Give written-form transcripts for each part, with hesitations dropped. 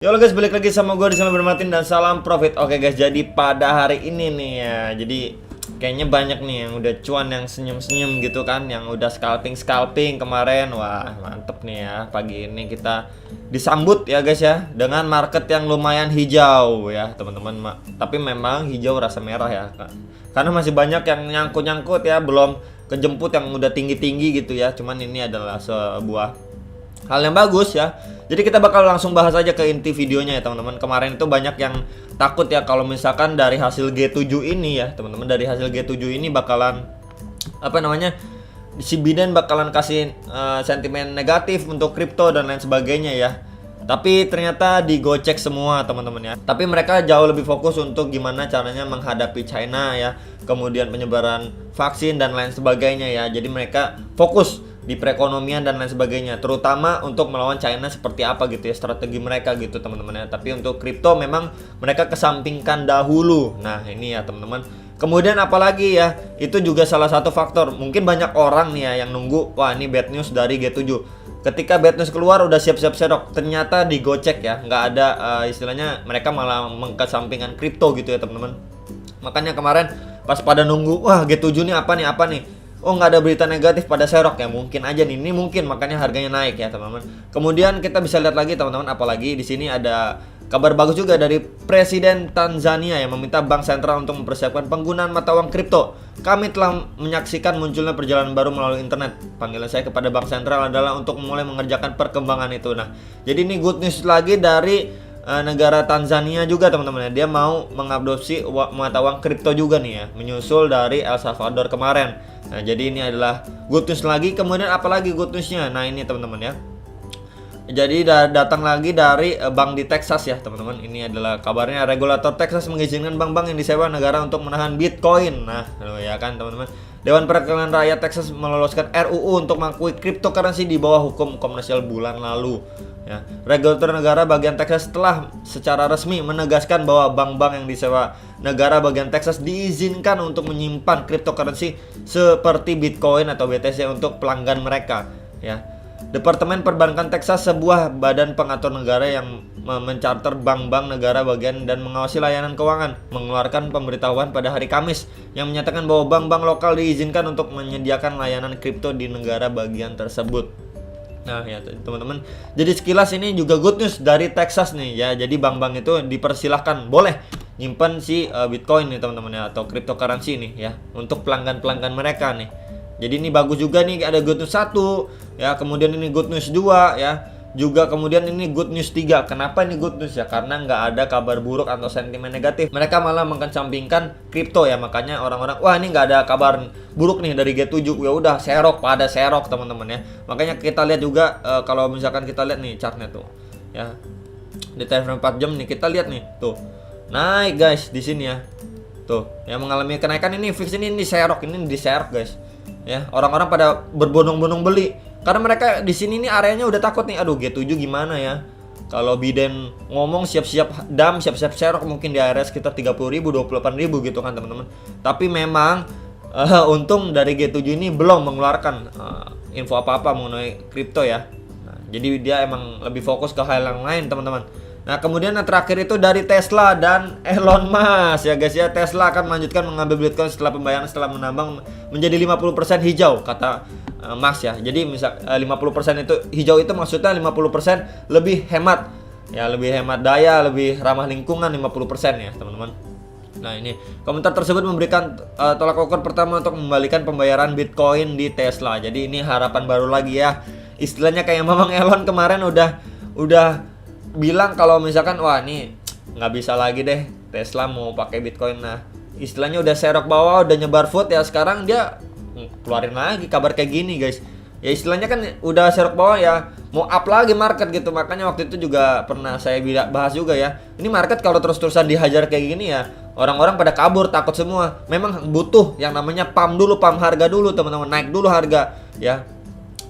Yo guys, balik lagi sama gue di sana Bermatin dan salam profit. Oke guys, jadi pada hari ini nih ya, jadi kayaknya banyak nih yang udah cuan, yang senyum-senyum gitu kan, yang udah scalping kemarin. Wah mantep nih ya, pagi ini kita disambut ya guys ya, dengan market yang lumayan hijau ya teman-teman. Tapi memang hijau rasa merah ya, karena masih banyak yang nyangkut-nyangkut ya, belum kejemput yang udah tinggi-tinggi gitu ya. Cuman ini adalah sebuah hal yang bagus ya. Jadi kita bakal langsung bahas aja ke inti videonya ya teman-teman. Kemarin itu banyak yang takut ya kalau misalkan dari hasil G7 ini ya teman-teman, dari hasil G7 ini bakalan si Biden bakalan kasih sentimen negatif untuk kripto dan lain sebagainya ya. Tapi ternyata digocek semua teman-teman ya. Tapi mereka jauh lebih fokus untuk gimana caranya menghadapi China ya, kemudian penyebaran vaksin dan lain sebagainya ya. Jadi mereka fokus di perekonomian dan lain sebagainya, terutama untuk melawan China seperti apa gitu ya strategi mereka gitu teman-teman ya. Tapi untuk kripto memang mereka kesampingkan dahulu. Nah ini ya teman-teman. Kemudian apalagi ya, itu juga salah satu faktor. Mungkin banyak orang nih ya yang nunggu, wah ini bad news dari G7. Ketika bad news keluar udah siap-siap serok, ternyata digocek ya, nggak ada istilahnya mereka malah mengkesampingkan kripto gitu ya teman-teman. Makanya kemarin pas pada nunggu, wah G7 nih apa nih, oh nggak ada berita negatif pada serok ya, mungkin aja nih, ini mungkin makanya harganya naik ya teman-teman. Kemudian kita bisa lihat lagi teman-teman, apalagi di sini ada kabar bagus juga dari Presiden Tanzania yang meminta Bank Sentral untuk mempersiapkan penggunaan mata uang kripto. Kami telah menyaksikan munculnya perjalanan baru melalui internet. Panggilan saya kepada Bank Sentral adalah untuk mulai mengerjakan perkembangan itu. Nah, jadi ini good news lagi dari negara Tanzania juga teman-teman ya. Dia mau mengadopsi mata uang kripto juga nih ya, menyusul dari El Salvador kemarin. Nah, jadi ini adalah good news lagi. Kemudian apalagi good newsnya? Nah ini teman-teman ya. Jadi datang lagi dari bank di Texas ya teman-teman. Ini adalah kabarnya, regulator Texas mengizinkan bank-bank yang disewa negara untuk menahan Bitcoin. Nah ya kan teman-teman. Dewan Perwakilan Rakyat Texas meloloskan RUU untuk mengakui cryptocurrency di bawah hukum komersial bulan lalu. Ya, regulator negara bagian Texas telah secara resmi menegaskan bahwa bank-bank yang disewa negara bagian Texas diizinkan untuk menyimpan cryptocurrency seperti Bitcoin atau BTC untuk pelanggan mereka. Ya, Departemen Perbankan Texas, sebuah badan pengatur negara yang mencarter bank-bank negara bagian dan mengawasi layanan keuangan, mengeluarkan pemberitahuan pada hari Kamis yang menyatakan bahwa bank-bank lokal diizinkan untuk menyediakan layanan kripto di negara bagian tersebut. Nah ya teman-teman, jadi sekilas ini juga good news dari Texas nih ya. Jadi bank-bank itu dipersilahkan boleh nyimpan si Bitcoin nih teman-teman ya, atau cryptocurrency nih ya, untuk pelanggan-pelanggan mereka nih. Jadi ini bagus juga nih, ada good news 1 ya, kemudian ini good news 2 ya, juga kemudian ini good news 3. Kenapa ini good news ya? Karena nggak ada kabar buruk atau sentimen negatif. Mereka malah mengesampingkan kripto ya, makanya orang-orang, wah ini nggak ada kabar buruk nih dari G7, ya udah serok pada serok teman-teman ya. Makanya kita lihat juga kalau misalkan kita lihat nih chartnya tuh ya, di time frame 4 jam nih kita lihat nih tuh naik guys di sini ya, tuh yang mengalami kenaikan ini fix, ini diserok, ini diserok guys ya. Orang-orang pada berbondong-bondong beli karena mereka di sini nih areanya udah takut nih, aduh G7 gimana ya, kalau Biden ngomong siap-siap dam, siap-siap serok mungkin di area sekitar 30.000, 28.000 gitu kan teman-teman. Tapi memang untung dari G7 ini belum mengeluarkan info apa-apa mengenai kripto ya. Nah, jadi dia emang lebih fokus ke hal yang lain teman-teman. Nah kemudian yang terakhir itu dari Tesla dan Elon Musk ya guys ya. Tesla akan melanjutkan mengambil Bitcoin setelah pembayaran setelah menambang menjadi 50% hijau, kata Musk ya. Jadi misal 50% itu hijau, itu maksudnya 50% lebih hemat ya, lebih hemat daya, lebih ramah lingkungan 50% ya teman-teman. Nah ini komentar tersebut memberikan tolak ukur pertama untuk membalikan pembayaran Bitcoin di Tesla. Jadi ini harapan baru lagi ya. Istilahnya kayak Mamang Elon kemarin udah bilang kalau misalkan wah ini nggak bisa lagi deh Tesla mau pakai Bitcoin. Nah istilahnya udah serok bawah, udah nyebar vote ya, sekarang dia keluarin lagi kabar kayak gini guys ya. Istilahnya kan udah serok bawah ya, mau up lagi market gitu. Makanya waktu itu juga pernah saya bahas juga ya, ini market kalau terus-terusan dihajar kayak gini ya, orang-orang pada kabur, takut semua. Memang butuh yang namanya pump dulu, pump harga dulu teman-teman, naik dulu harga ya.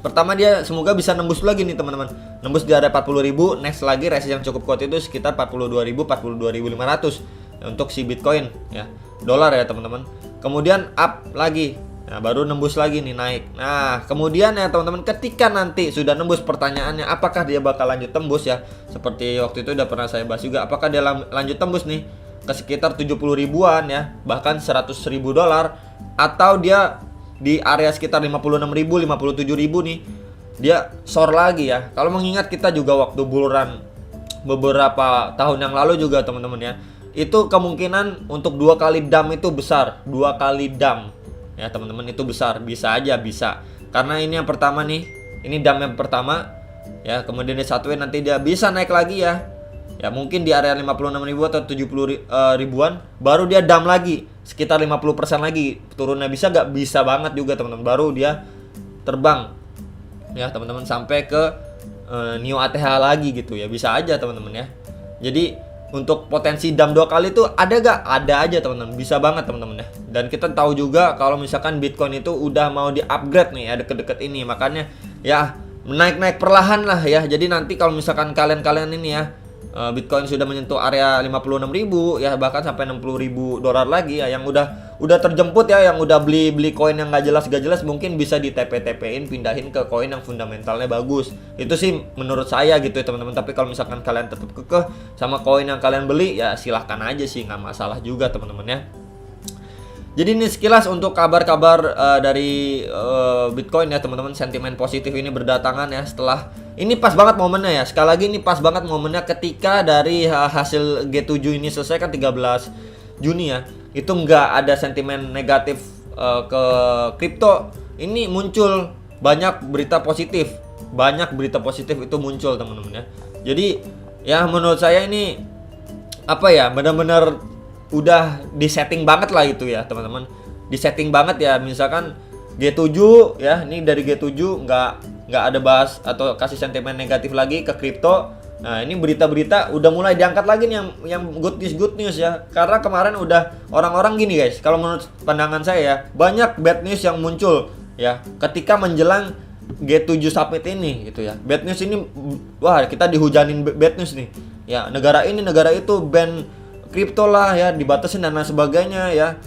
Pertama dia semoga bisa nembus lagi nih teman-teman, nembus di area 40.000. Next lagi resist yang cukup kuat itu sekitar 42.000, 42.500 untuk si Bitcoin ya, dolar ya teman-teman. Kemudian up lagi Nah, baru nembus lagi nih naik. Nah, kemudian ya teman-teman, ketika nanti sudah nembus, pertanyaannya apakah dia bakal lanjut tembus ya. Seperti waktu itu udah pernah saya bahas juga, apakah dia lanjut tembus nih ke sekitar 70 ribuan ya, bahkan 100 ribu dolar, atau dia di area sekitar 56 ribu, 57 ribu nih dia soar lagi ya. Kalau mengingat kita juga waktu bulan beberapa tahun yang lalu juga teman-teman ya, itu kemungkinan untuk 2 kali dump itu besar. 2 kali dump ya teman-teman, itu besar, bisa aja, bisa. Karena ini yang pertama nih, ini dump yang pertama ya, kemudian disatuin nanti dia bisa naik lagi ya. Ya mungkin di area 56 ribu atau 70 ribuan baru dia dump lagi sekitar 50% lagi turunnya. Bisa gak? Bisa banget juga teman-teman. Baru dia terbang ya teman-teman sampai ke New ATH lagi gitu ya. Bisa aja teman-teman ya. Jadi untuk potensi dump 2 kali itu ada gak? Ada aja teman-teman, bisa banget teman-teman ya. Dan kita tahu juga kalau misalkan Bitcoin itu udah mau di-upgrade nih ya deket-deket ini, makanya ya naik-naik perlahan lah ya. Jadi nanti kalau misalkan kalian ini ya, Bitcoin sudah menyentuh area 56 ribu ya, bahkan sampai 60 ribu dolar lagi ya, yang udah terjemput ya, yang udah beli koin yang gak jelas, mungkin bisa di TP-TP-in, pindahin ke koin yang fundamentalnya bagus. Itu sih menurut saya gitu ya teman-teman. Tapi kalau misalkan kalian tetap kekeh sama koin yang kalian beli ya silahkan aja sih, nggak masalah juga teman-teman ya. Jadi ini sekilas untuk kabar-kabar dari Bitcoin ya teman-teman. Sentimen positif ini berdatangan ya setelah ini, pas banget momennya ya. Sekali lagi ini pas banget momennya ketika dari hasil G7 ini selesai kan 13 Juni ya. Itu nggak ada sentimen negatif ke kripto. Ini muncul banyak berita positif. Banyak berita positif itu muncul teman-teman ya. Jadi ya menurut saya ini apa ya, benar-benar udah disetting banget lah itu ya teman-teman. Disetting banget ya, misalkan G7 ya, ini dari G7 nggak ada bahas atau kasih sentimen negatif lagi ke kripto. Nah ini berita-berita udah mulai diangkat lagi nih yang good news ya. Karena kemarin udah orang-orang gini guys, kalau menurut pandangan saya ya, banyak bad news yang muncul ya ketika menjelang G7 summit ini gitu ya. Bad news ini, wah kita dihujanin bad news nih ya, negara ini negara itu ban kripto lah ya, dibatasin dan lain sebagainya ya.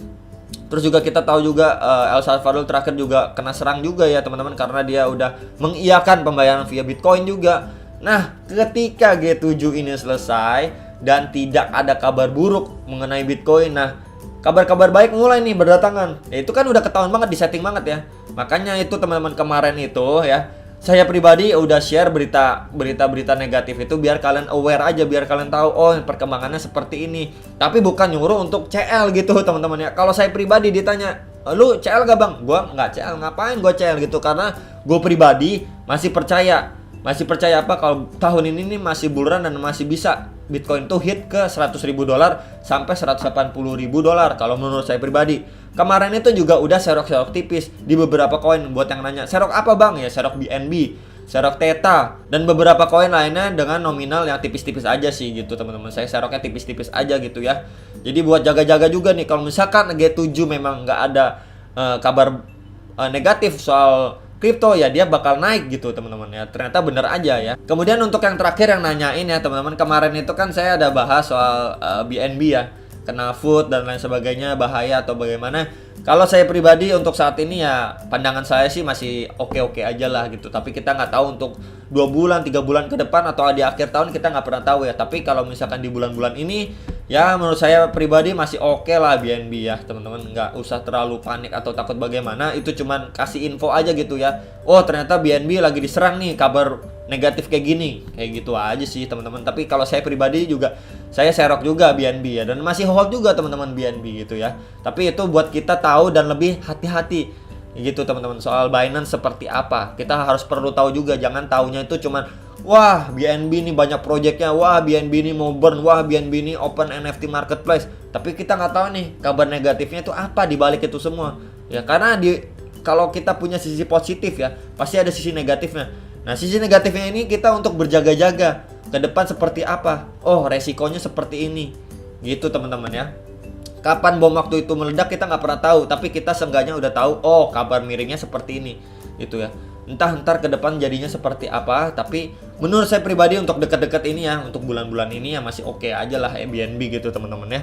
Terus juga kita tahu juga El Salvador terakhir juga kena serang juga ya teman-teman, karena dia udah mengiyakan pembayaran via Bitcoin juga. Nah ketika G7 ini selesai dan tidak ada kabar buruk mengenai Bitcoin, nah kabar-kabar baik mulai nih berdatangan. Ya, itu kan udah ketahuan banget, disetting banget ya. Makanya itu teman-teman kemarin itu ya, saya pribadi udah share berita-berita negatif itu biar kalian aware aja, biar kalian tahu oh perkembangannya seperti ini. Tapi bukan nyuruh untuk CL gitu teman-teman ya. Kalau saya pribadi ditanya, lu CL gak bang? Gua nggak CL, ngapain gua CL gitu? Karena gue pribadi masih percaya apa kalau tahun ini nih masih bull run dan masih bisa Bitcoin tuh hit ke 100 ribu dolar sampai 180 ribu dolar kalau menurut saya pribadi. Kemarin itu juga udah serok-serok tipis di beberapa koin. Buat yang nanya, serok apa bang? Ya serok BNB, serok Theta, dan beberapa koin lainnya dengan nominal yang tipis-tipis aja sih gitu teman-teman. Saya seroknya tipis-tipis aja gitu ya. Jadi buat jaga-jaga juga nih, kalau misalkan G7 memang nggak ada kabar negatif soal kripto ya, dia bakal naik gitu teman-teman ya. Ternyata bener aja ya. Kemudian untuk yang terakhir yang nanyain ya teman-teman, kemarin itu kan saya ada bahas soal BNB ya, kena food dan lain sebagainya, bahaya atau bagaimana. Kalau saya pribadi untuk saat ini ya pandangan saya sih masih oke-oke aja lah gitu. Tapi kita nggak tahu untuk 2 bulan, 3 bulan ke depan atau di akhir tahun kita nggak pernah tahu ya. Tapi kalau misalkan di bulan-bulan ini ya menurut saya pribadi masih oke lah BNB ya teman-teman. Nggak usah terlalu panik atau takut bagaimana. Itu cuman kasih info aja gitu ya. Oh ternyata BNB lagi diserang nih, kabar negatif kayak gini, kayak gitu aja sih teman-teman. Tapi kalau saya pribadi juga saya serok juga BNB ya, dan masih hold juga teman-teman BNB gitu ya. Tapi itu buat kita tahu dan lebih hati-hati gitu teman-teman soal Binance seperti apa. Kita harus perlu tahu juga, jangan taunya itu cuman wah BNB ini banyak projectnya, wah BNB ini mau burn, wah BNB ini open NFT marketplace. Tapi kita nggak tahu nih kabar negatifnya itu apa di balik itu semua. Ya karena kalau kita punya sisi positif ya, pasti ada sisi negatifnya. Nah sisi negatifnya ini kita untuk berjaga-jaga ke depan seperti apa. Oh resikonya seperti ini gitu teman-teman ya. Kapan bom waktu itu meledak kita nggak pernah tahu, tapi kita seenggaknya udah tahu oh kabar miringnya seperti ini gitu ya. Entah ntar ke depan jadinya seperti apa, tapi menurut saya pribadi untuk dekat-dekat ini ya, untuk bulan-bulan ini ya masih oke aja lah BNB gitu teman-teman ya.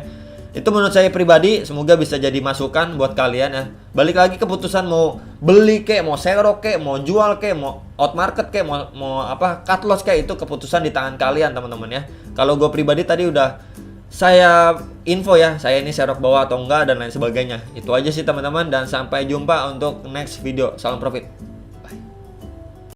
Itu menurut saya pribadi, semoga bisa jadi masukan buat kalian ya. Balik lagi keputusan mau beli kek, mau serok kek, mau jual kek, mau out market kek, mau apa cut loss kek, itu keputusan di tangan kalian teman-teman ya. Kalau gue pribadi tadi udah saya info ya, saya ini serok bawah atau enggak dan lain sebagainya. Itu aja sih teman-teman, dan sampai jumpa untuk next video. Salam profit.